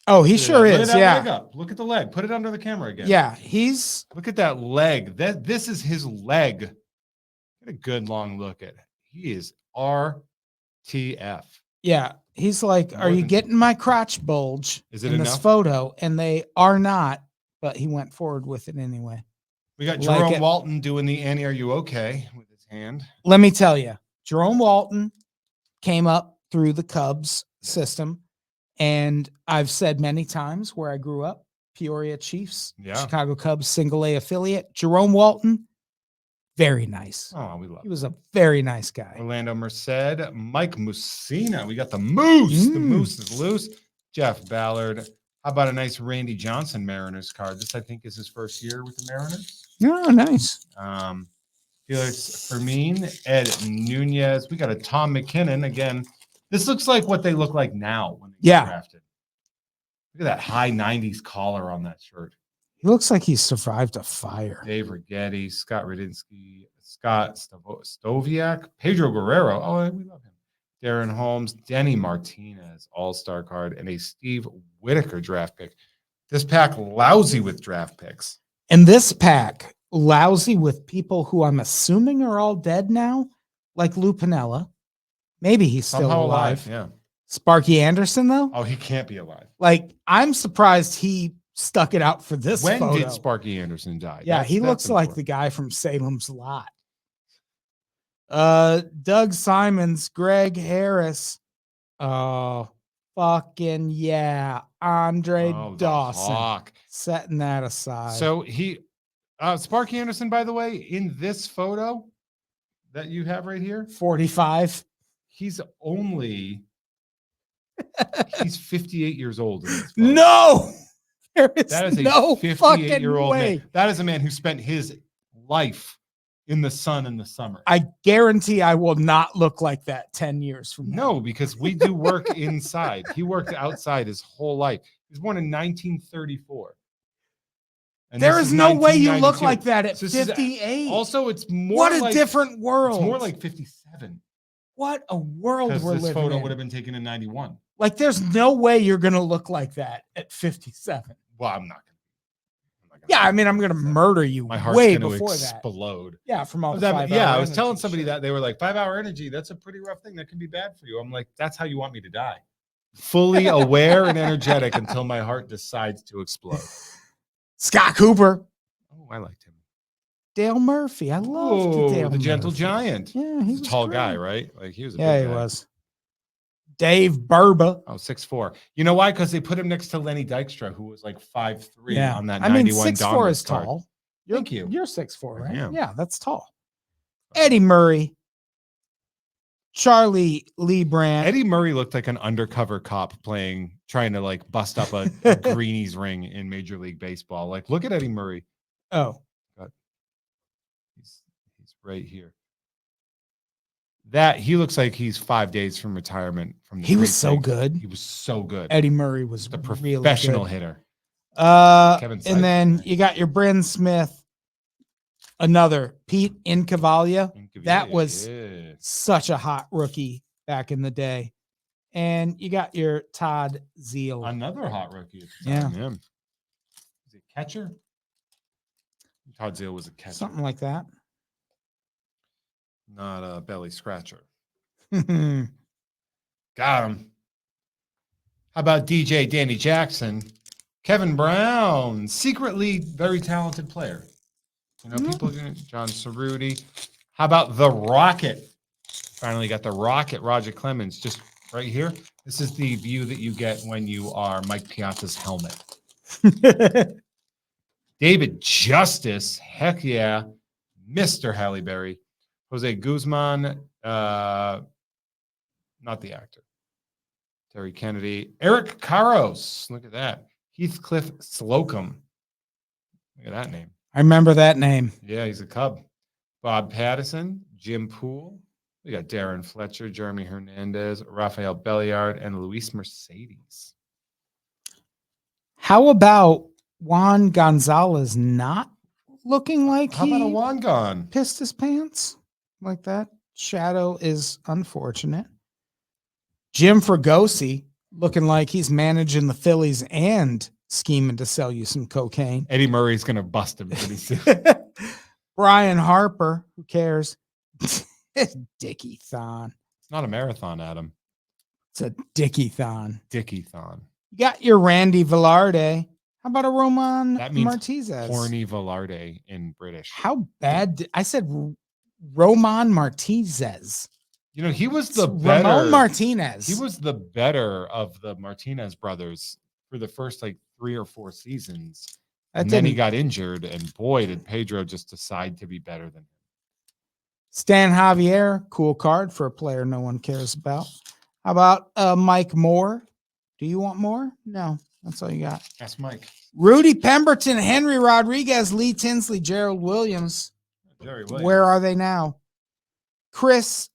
Oh, he Look at sure that. Look at is. that Yeah. leg up. Look at the leg. Put it under the camera again. Yeah. He's Look at that leg. This is his leg. Get a good long look at it. He is RTF. yeah. He's like, More are you than- getting my crotch bulge Is it in this enough? photo? And they are not, but he went forward with it anyway. We got Like Jerome it. Walton doing the Annie, are you okay? With his hand. Let me tell you, Jerome Walton came up through the Cubs system. And I've said many times where I grew up, Peoria Chiefs, Yeah. Chicago Cubs, single A affiliate. Jerome Walton, very nice. Oh, we love He was a very nice guy. Orlando Merced, Mike Mussina. We got the Moose. The Mm. Moose is loose. Jeff Ballard. How about a nice Randy Johnson Mariners card? This, I think, is his first year with the Mariners. Oh, nice. Felix Fermin, Ed Nunez. We got a Tom McKinnon again. This looks like what they look like now when they get Yeah. drafted. Look at that high 90s collar on that shirt. He looks like he survived a fire. Dave Rigetti, Scott Radinsky, Scott Stoviak, Pedro Guerrero. Oh, we love him. Darren Holmes, Denny Martinez, all-star card, and a Steve Whitaker draft pick. This pack lousy with draft picks. And this pack, lousy with people who I'm assuming are all dead now, like Lou Piniella. Maybe he's still Somehow alive. Yeah. Sparky Anderson, though? Oh, he can't be alive. Like, I'm surprised he stuck it out for this When photo. did Sparky Anderson die? Yeah, he looks like the guy from Salem's Lot. Doug Simons, Greg Harris. Oh, fucking yeah. Andre Dawson. Hawk. Setting that aside. So Sparky Anderson, by the way, in this photo that you have right here, 45. he's 58 years old. In this photo. No, there is, That is a no 58-year-old fucking way. man. That is a man who spent his life in the sun in the summer. I guarantee I will not look like that 10 years from now. No, because we do work inside. He worked outside his whole life. He was born in 1934. And There this is no way you look 1992. like that at So this is 58. Also, it's more What a like, different world. It's more like 57. What a world Because we're this living photo in. would have been taken in 91. Like, there's no way you're going to look like that at 57. Well, I'm not gonna. Yeah, I mean, I'm going to murder you My heart's way going to before that. explode. Yeah, from all the That- 5 yeah, hour I was energy telling somebody shit. that they were like 5 hour energy. That's a pretty rough thing. That can be bad for you. I'm like, that's how you want me to die. Fully aware and energetic until my heart decides to explode. Scott Cooper, Oh, I liked him. Dale Murphy. I loved Oh, Dale the gentle Murphy. giant. Yeah, he He's a was tall great. guy, right? Like he was. A Yeah, big he guy. was. Dave Burba. Oh, 6'4". You know why? Because they put him next to Lenny Dykstra, who was like 5'3" Yeah, on that I mean, 91 6'4" Donruss is card. tall. Thank you. You're 6'4", right? am. Yeah, that's tall. Eddie Murray, Charlie Lee Brandt. Eddie Murray looked like an undercover cop trying to like bust up a Greenies ring in Major League Baseball. Like, look at Eddie Murray. Oh, He's right here. That he looks like he's 5 days from retirement from the he was so precinct. good. He was so good. Eddie Murray was The really professional good. hitter. And Kevin Seifert. then you got your Bryn Smith, another Pete Incavaglia. That was Yeah. such a hot rookie back in the day. And you got your Todd Zeal. Another hot rookie. At the Yeah. time, Is he a catcher? Todd Zeile was a catcher, Something like that. not a belly scratcher. How Got him. How about DJ Danny Jackson? Kevin Brown, secretly very talented player. You know, people, John Cerruti. How about the Rocket? Finally got the Rocket, Roger Clemens, just right here. This is the view that you get when you are Mike Piazza's helmet. David Justice, heck yeah. Mr. Halle Berry. Jose Guzman, not the actor. Terry Kennedy. Eric Carros, look at that. Heathcliff Slocum. Look at that name. I remember that name. Yeah, he's a Cub. Bob Patterson, Jim Poole. We got Darren Fletcher, Jeremy Hernandez, Rafael Belliard, and Luis Mercedes. How about Juan Gonzalez not looking like How about a he Juan gone? pissed his pants like that? Shadow is unfortunate. Jim Fregosi looking like he's managing the Phillies and scheming to sell you some cocaine. Eddie Murray's going to bust him pretty soon. Brian Harper, who cares? Dickie-thon. It's not a marathon, Adam. It's a Dickie-thon. Dickie-thon. You got your Randy Velarde. How about a Roman That means Martinez? Horny Velarde in British. How bad? I said Roman Martinez. You know, he was the Ramon better. Martinez. He was the better of the Martinez brothers for the first like 3 or 4 seasons. And then he got injured, and boy, did Pedro just decide to be better than him. Stan Javier, cool card for a player no one cares about. How about Mike Moore? Do you want more? No, that's all you got. Ask Mike. Rudy Pemberton, Henry Rodriguez, Lee Tinsley, Gerald Williams. Jerry Williams. Where are they now? Chris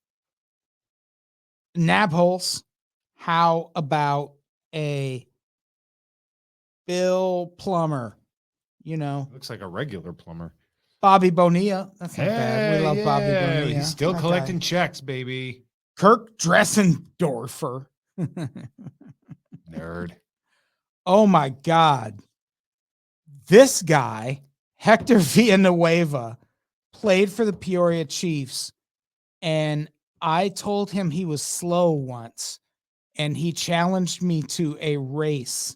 Nabholz. How about a Bill Plummer? You know, Looks like a regular plumber. Bobby Bonilla. That's not bad. We love Bobby Bonilla. He's still That collecting guy. checks, baby. Kirk Dressendorfer. Nerd. Oh my God. This guy, Hector Villanueva, played for the Peoria Chiefs, and I told him he was slow once, and he challenged me to a race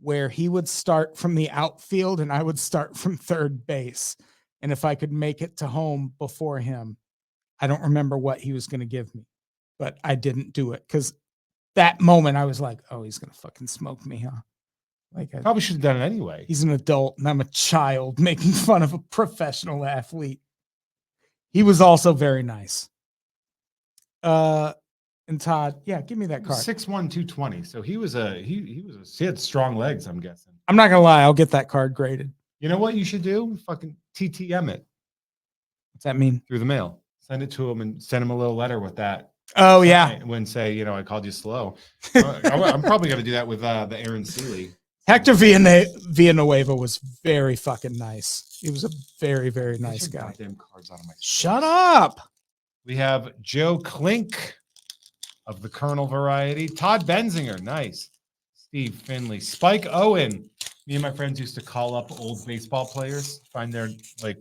where he would start from the outfield and I would start from third base. And if I could make it to home before him, I don't remember what he was going to give me, but I didn't do it because that moment I was like, oh, he's going to fucking smoke me, huh? Like, Probably should have done it anyway. he's an adult and I'm a child making fun of a professional athlete. He was also very nice. And Todd, yeah, give me that card. 6'1", 220. So he had strong legs, I'm guessing. I'm not gonna lie, I'll get that card graded. You know what you should do? Fucking TTM it What's that mean? through the mail. Send it to him and send him a little letter with that. Oh yeah, When say, you know, I called you slow. I'm probably going to do that with the Aaron Seeley. Hector Villanueva was very fucking nice. He was a very, very nice Get your guy. goddamn cards out of my Shut face. up. We have Joe Klink of the Colonel variety. Todd Benzinger, nice. Steve Finley. Spike Owen. Me and my friends used to call up old baseball players, find their,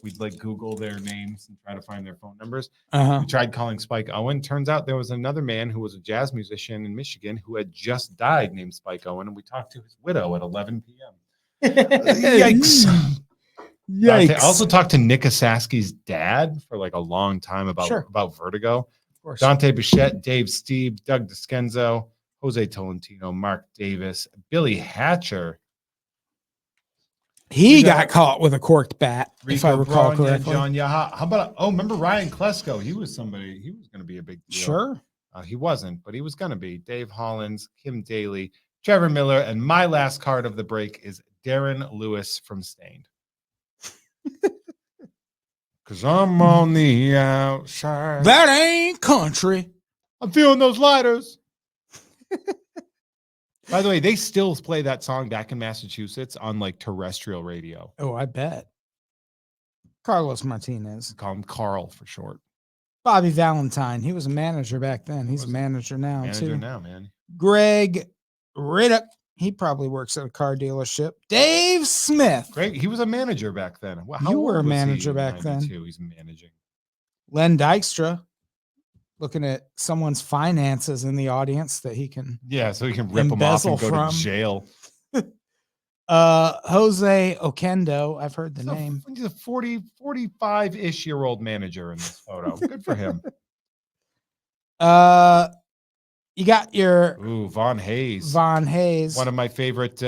we'd Google their names and try to find their phone numbers. Uh-huh. We tried calling Spike Owen. Turns out there was another man who was a jazz musician in Michigan who had just died named Spike Owen, and we talked to his widow at 11 p.m. Yikes. I also talked to Nick Osaski's dad for a long time about Vertigo. Of course. Dante Bichette, Dave Steve, Doug Descenzo, Jose Tolentino, Mark Davis, Billy Hatcher. He got caught with a corked bat, if I recall correctly. John Yaha. How about, remember Ryan Klesko? He was going to be a big deal. Sure. He wasn't, but he was going to be. Dave Hollins, Kim Daly, Trevor Miller, and my last card of the break is Darren Lewis from Stained. Because I'm on the outside. That ain't country. I'm feeling those lighters. By the way, they still play that song back in Massachusetts on terrestrial radio. Oh, I bet. Carlos Martinez. Call him Carl for short. Bobby Valentine. He was a manager back then. He's a manager now, Manager too. now, man. Greg Riddick. He probably works at a car dealership. Dave Smith. Great. He was a manager back then. Wow, how You were old a was he manager in back then. 92? He's managing. Len Dykstra, looking at someone's finances in the audience that he can. Yeah, so he can rip him off Embezzle and go from. to jail. Jose Okendo. I've heard the name. He's a 45-ish year old manager in this photo. Good for him. You got your Ooh, Von Hayes. Von Hayes. One of my favorite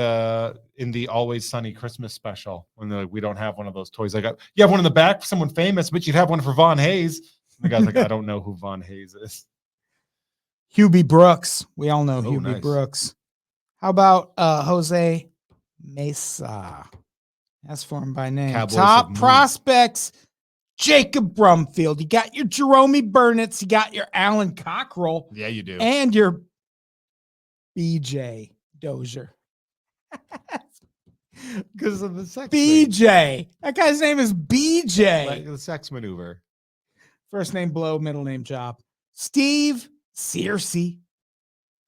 in the Always Sunny Christmas special. When they're like, we don't have one of those toys. I got, you have one in the back for someone famous, but you'd have one for Von Hayes. And the guy's like, I don't know who Von Hayes is. Hubie Brooks. We all know Oh, Hubie nice. Brooks. How about Jose Mesa? That's for him by name. Cowboys Top of Moon. prospects, Jacob Brumfield. You got your Jerome Burnitz. You got your Alan Cockrell. Yeah, you do. And your BJ Dozier. Because of the sex thing. BJ. That guy's name is BJ. Like the sex maneuver. First name Blow, middle name Job. Steve Searcy.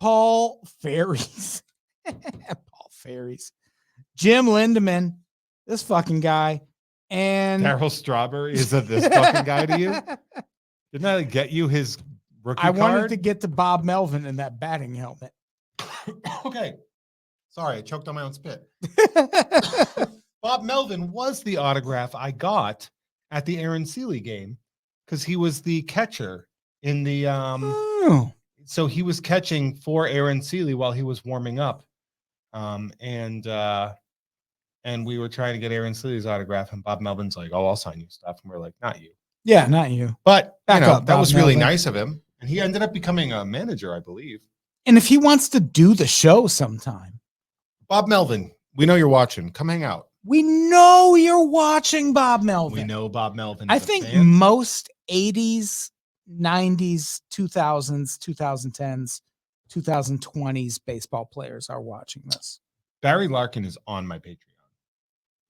Paul Ferries. Paul Ferries. Jim Lindemann. This fucking guy. And Darryl Strawberry is that this fucking guy to you? Didn't I get you his rookie I wanted card? to get to Bob Melvin in that batting helmet. Okay. Sorry, I choked on my own spit. Bob Melvin was the autograph I got at the Aaron Seeley game because he was the catcher in the Oh. so he was catching for Aaron Seeley while he was warming up. And we were trying to get Aaron Seeley's autograph, and Bob Melvin's like, "Oh, I'll sign you stuff." And we're like, "Not you." Yeah, not you. But Back you know, up, that Bob was really Melvin. nice of him. And he ended up becoming a manager, I believe. And if he wants to do the show sometime, Bob Melvin, we know you're watching. Come hang out. we know you're watching Bob Melvin. We know Bob Melvin. I is a think fan. most 80s, 90s, 2000s, 2010s, 2020s baseball players are watching this. Barry Larkin is on my Patreon.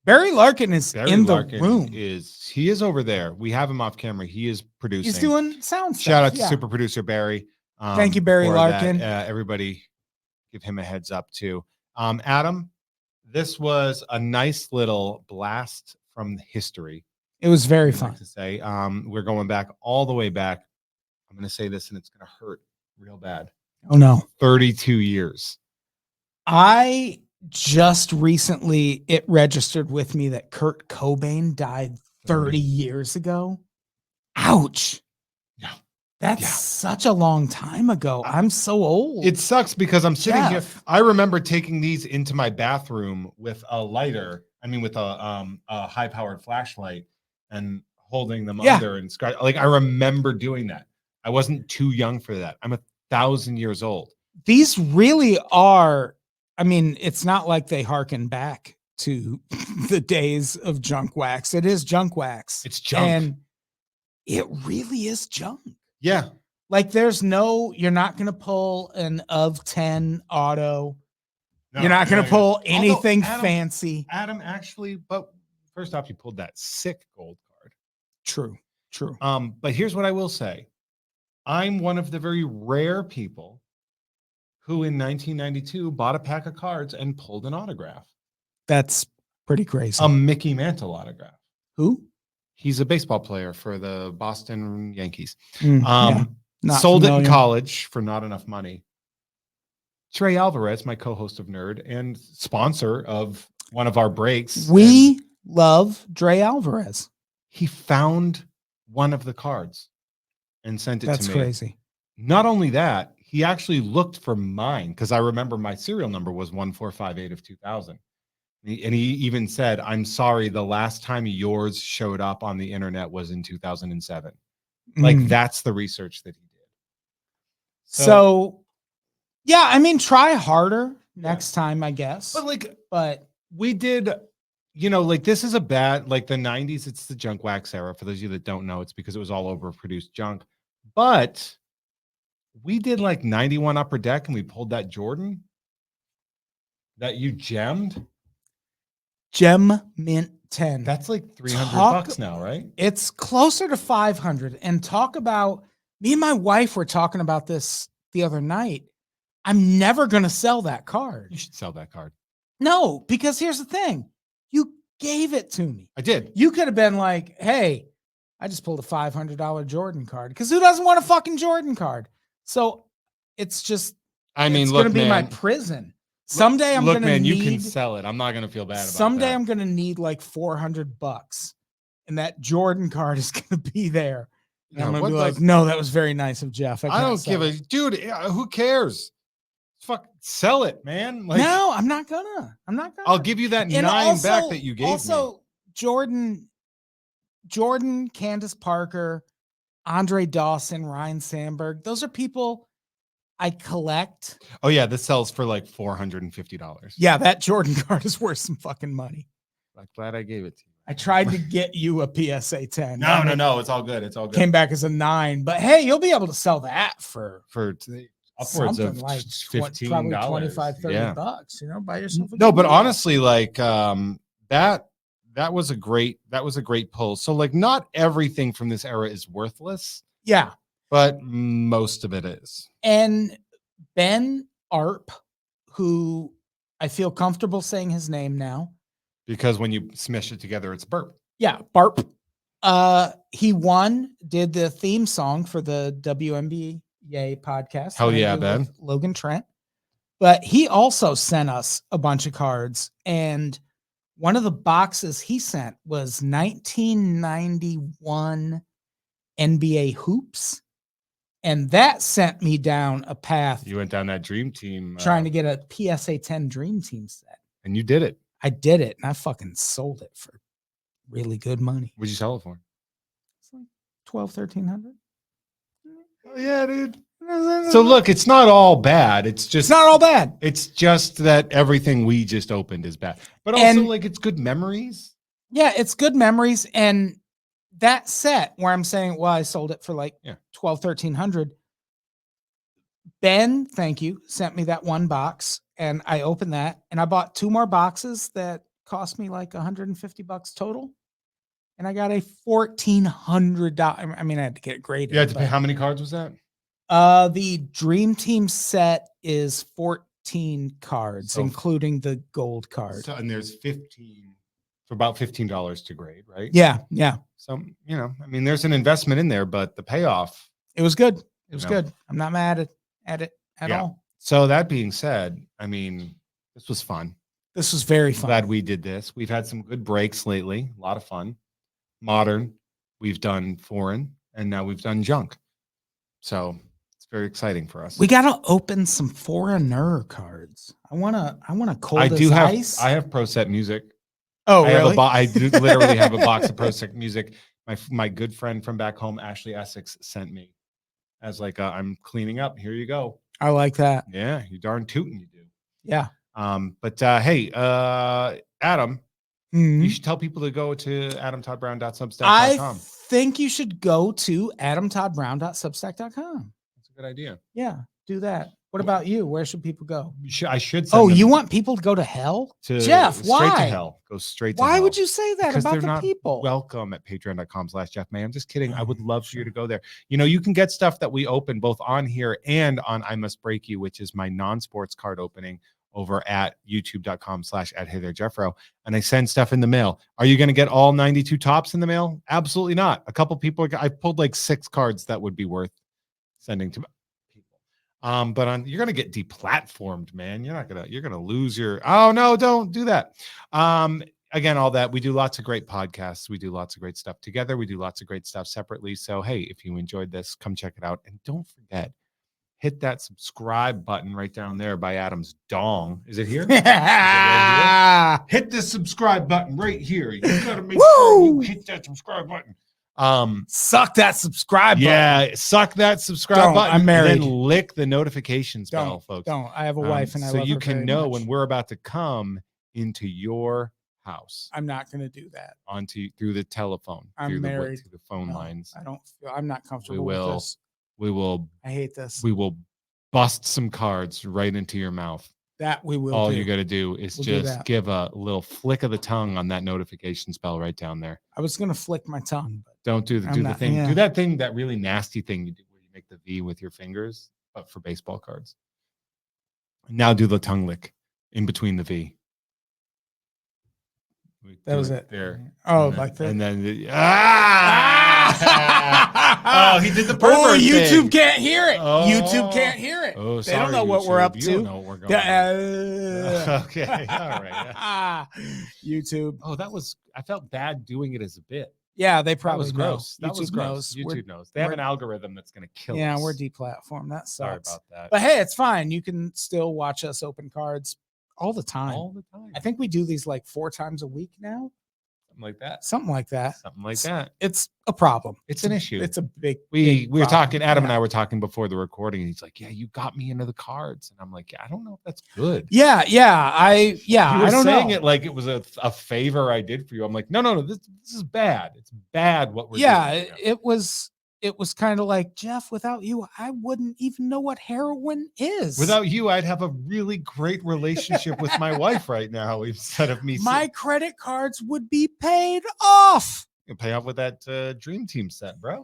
Barry Larkin is Barry in the Larkin room. he is over there. We have him off camera. He is producing. He's doing sound stuff. Shout out to yeah. super producer Barry. Thank you, Barry for Larkin. that. Everybody give him a heads up too. Adam, this was a nice little blast from history. It was very I'd like fun. to say. We're going back all the way back. I'm going to say this and it's going to hurt real bad. Oh, no. 32 years. I just recently, it registered with me that Kurt Cobain died 30 years ago. Ouch. Yeah. That's Yeah. such a long time ago. I'm so old. It sucks because I'm sitting here. Jeff. I remember taking these into my bathroom with a lighter. I mean, with a high-powered flashlight and holding them Yeah. under and scratch. Like I remember doing that. I wasn't too young for that. I'm 1,000 years old. These really are, I mean, it's not like they harken back to the days of junk wax. It is junk wax. It's junk. And it really is junk. Yeah. Like you're not going to pull an of 10 auto. No, You're not going to no, pull Although, anything Adam- fancy. Adam actually, but first off, you pulled that sick gold card. True. But here's what I will say. I'm one of the very rare people who in 1992 bought a pack of cards and pulled an autograph. That's pretty crazy. A Mickey Mantle autograph. Who? He's a baseball player for the Boston Yankees. Yeah, not Sold it in familiar. college for not enough money. Trey Alvarez, my co-host of Nerd and sponsor of one of our breaks. We love Dre Alvarez. He found one of the cards and sent it That's to me. crazy. Not only that, he actually looked for mine because I remember my serial number was 1458 of 2000. And he even said, "I'm sorry, the last time yours showed up on the internet was in 2007." Like Mm. that's the research that he did. So, yeah, I mean, try harder next time, I guess. But like But we did, like this is a bad, like the 90s, it's the junk wax era. For those of you that don't know, it's because it was all overproduced junk. But we did like 91 Upper Deck and we pulled that Jordan that you gemmed. Gem Mint 10. That's like 300 Talk- bucks now, right? It's closer to 500. And talk about, me and my wife were talking about this the other night. I'm never going to sell that card. You should sell that card. No, because here's the thing. You gave it to me. I did. You could have been like, hey, I just pulled a $500 Jordan card. Because who doesn't want a fucking Jordan card? So it's just, I mean, it's look, going to be my man. prison. Someday I'm Look, going to man, need. you can sell it. I'm not going to feel bad about Someday that. I'm going to need like $400, and that Jordan card is going to be there. And Yeah, I'm going what to be like, does- no, that was very nice of Jeff. I can't don't sell give a it." dude. Who cares? Fuck, sell it, man. Like, No, I'm not gonna. I'm not gonna. I'll give you that And 9 back that you gave me. Also, Jordan, Candace Parker, Andre Dawson, Ryan Sandberg. Those are people I collect. Oh yeah, this sells for like $450. Yeah, that Jordan card is worth some fucking money. I'm glad I gave it to you. I tried to get you a PSA 10. No. It's all good. It's all good. Came back as a 9, but hey, you'll be able to sell that for For upwards something of like $15. probably 25, 30 Yeah. bucks. Buy yourself a No, good but deal. honestly, like that was a great pull. So like not everything from this era is worthless, Yeah. but most of it is. And Ben Arp, who I feel comfortable saying his name now. Because when you smash it together, it's burp. Yeah, Barp. He did the theme song for the WNBA podcast. Hell that I yeah, do Ben. with Logan Trent. But he also sent us a bunch of cards. And one of the boxes he sent was 1991 NBA hoops. And that sent me down a path You went down that dream team trying to get a PSA 10 Dream Team set. and you did it. I did it, and I fucking sold it for really good money. What'd you sell it for? It's like 1,200, 1,300. Oh yeah, dude. So look, it's not all bad. It's just It's not all bad. It's just that everything we just opened is bad. But also And- like it's good memories. Yeah, it's good memories. And that set where I'm saying, well, I sold it for like Yeah. 1,300. Ben, thank you, sent me that one box, and I opened that, and I bought 2 more boxes that cost me like $150 total. And I got a $1,400. I mean, I had to get it graded. You had to pay. but- How many cards was that? The Dream Team set is 14 cards, So- including the gold card. So, and there's 15 for about $15 to grade, right? Yeah, yeah. So, I mean, there's an investment in there, but the payoff. It was good. It was No. good. I'm not mad at it at Yeah. all. So that being said, I mean, this was fun. This was very fun. Glad we did this. We've had some good breaks lately. A lot of fun. Modern. We've done foreign, and now we've done junk. So it's very exciting for us. We gotta open some foreigner cards. I wanna cold I as do have. ice. I have Pro Set music. Oh, I have really? I do literally have a box of Pro Set music. My good friend from back home, Ashley Essex, sent me as like I'm cleaning up. Here you go. I like that. Yeah, you darn tootin' you do. Yeah. But hey, Adam, Mhm. you should tell people to go to I adamtoddbrown.substack.com. think you should go to adamtoddbrown.substack.com. That's a good idea. Yeah, do that. What about you? Where should people go? I should. Send Oh, them you want people to go to hell? to Jeff, straight why? to hell? Go straight to Why hell. would you say that Because about they're the not people? welcome at patreon.com/Jeff May. I'm just kidding. I would Oh, love for you sure. to go there. You can get stuff that we open both on here and on I Must Break You, which is my non-sports card opening over at youtube.com/@HeyThereJeffro. And I send stuff in the mail. Are you going to get all 92 tops in the mail? Absolutely not. A couple people, I pulled like 6 cards that would be worth sending to people. But you're going to get deplatformed, man. You're going to lose your, oh no, don't do that. Again, all that. We do lots of great podcasts. We do lots of great stuff together. We do lots of great stuff separately. So, hey, if you enjoyed this, come check it out. And don't forget, hit that subscribe button right down there by Adam's dong. Is it here? Hit the subscribe button right here. You got to make sure you Woo! hit that subscribe button. Suck that subscribe button. Yeah, suck that subscribe Don't, button. I'm married. And then lick the notifications bell, folks. Don't. I have a wife and I so love you her can very know much. when we're about to come into your house I'm not going to do that. through the telephone. I'm through married. through the phone No, lines. I'm not comfortable will. with this. We will I hate this. we will bust some cards right into your mouth. That we will All do. you got to do is We'll do just that. give a little flick of the tongue on that notifications bell right down there. I was going to flick my tongue, but Don't do I'm the not- thing. yeah. Do that thing, that really nasty thing you do where you make the V with your fingers, but for baseball cards. Now do the tongue lick in between the V. That Do was it. there. Oh, And then- like that. and then oh, he did the Oh, pervert YouTube thing. can't hear it. Oh. YouTube can't hear it. Oh, They don't sorry, know what we're YouTube. up You to. don't know what we're going on. Okay, all right. Yeah. YouTube. Oh, I felt bad doing it as a bit. Yeah, they That probably was know. gross. That was YouTube gross. knows. YouTube knows. They have we're- an algorithm that's going to kill Yeah, us. we're deplatformed. That Sorry sucks. about that. But hey, it's fine. You can still watch us open cards all the time. All the time. I think we do these like 4 times a week now. Something like that. Something like that. Something like that. It's a problem. It's an issue. It's a big. We big were problem. talking, Adam and Yeah. I were talking before the recording, and he's like, "Yeah, you got me into the cards," and I'm like, "Yeah, I don't know if that's good." Yeah, I You were I don't saying know. it like it was a favor I did for you. I'm like, no, this is bad. It's bad what we're Yeah, doing. it was kind of like, Jeff, without you, I wouldn't even know what heroin is. Without you, I'd have a really great relationship with my wife right now instead of me my credit cards would be paid off. pay off with that Dream Team set, bro.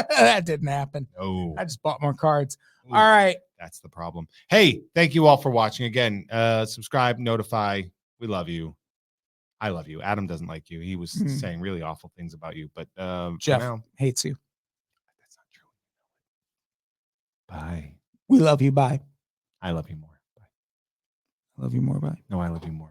That didn't happen. No, I just bought more cards. Ooh, All right. that's the problem. Hey, thank you all for watching. Again, subscribe, notify. We love you. I love you. Adam doesn't like you. He was saying really awful things about you, but Jeff for now, hates you. that's not true. Bye. We love you. Bye. I love you more. Bye. I love you more. Bye. No, I love you more.